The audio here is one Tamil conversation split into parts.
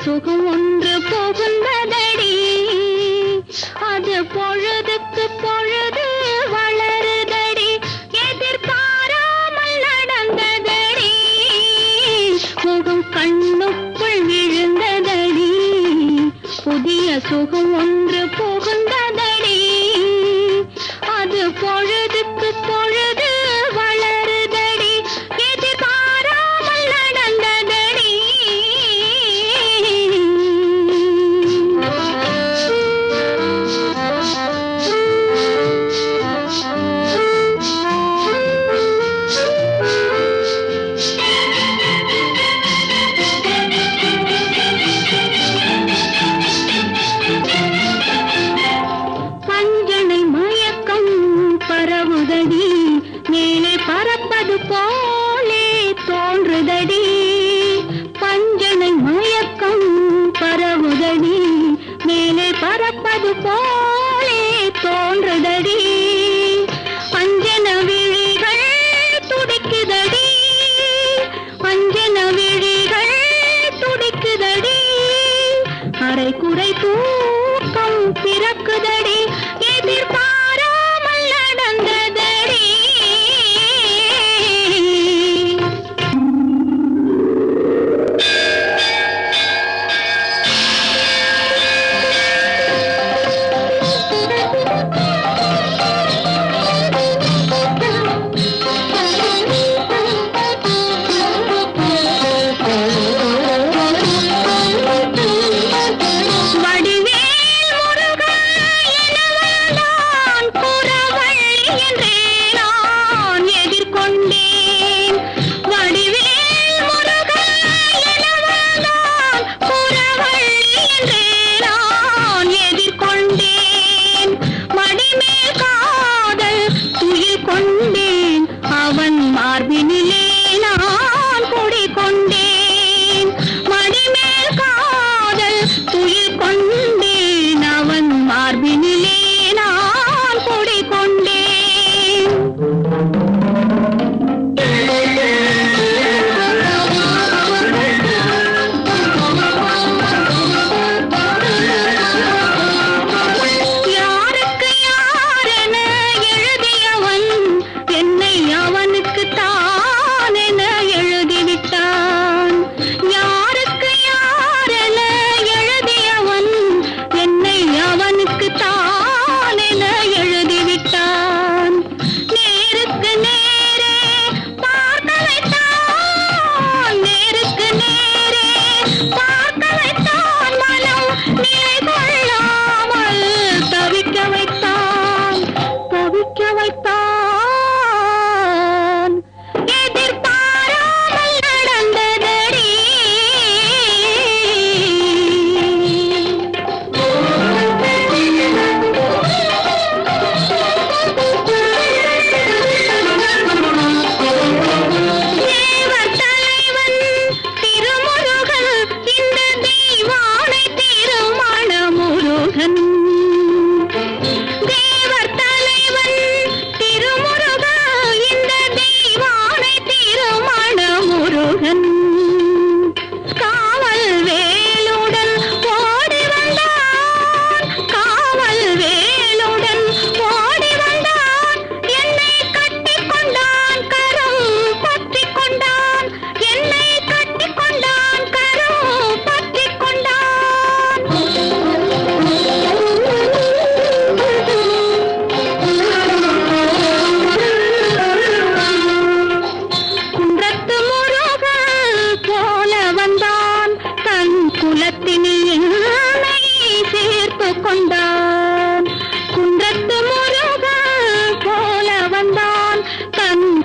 சுகம் ஒன்று புகுந்ததடி, அது பொழுதுக்கு பொழுது வளருதடி, எதிர்பாராமல் நடந்ததடி, முகம் கண்ணுக்குள் விழுந்ததடி, புதிய சுகம் ஒன்று புகுந்ததடி, அது பொழுதுக்கு பொழுது வளருதடி, எதிர்பாராமல் நடந்ததடி. பஞ்சனை மயக்கம் பரவுதடி, மேலே பறப்பது போலே தோன்றுதடி, பஞ்சனை மயக்கம் பரவுதடி, மேலே பறப்பது போலே தோன்றுதடி, அஞ்சன விழிகள் துடிக்குதடி, அஞ்சன விழிகள் துடிக்குதடி, அரை குறை தூக்கம் பிறக்குதடி, எதிர்பாராமல் நடந்ததடி.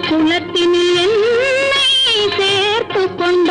குலத்தினில் என்னை சேர்த்து கொண்டு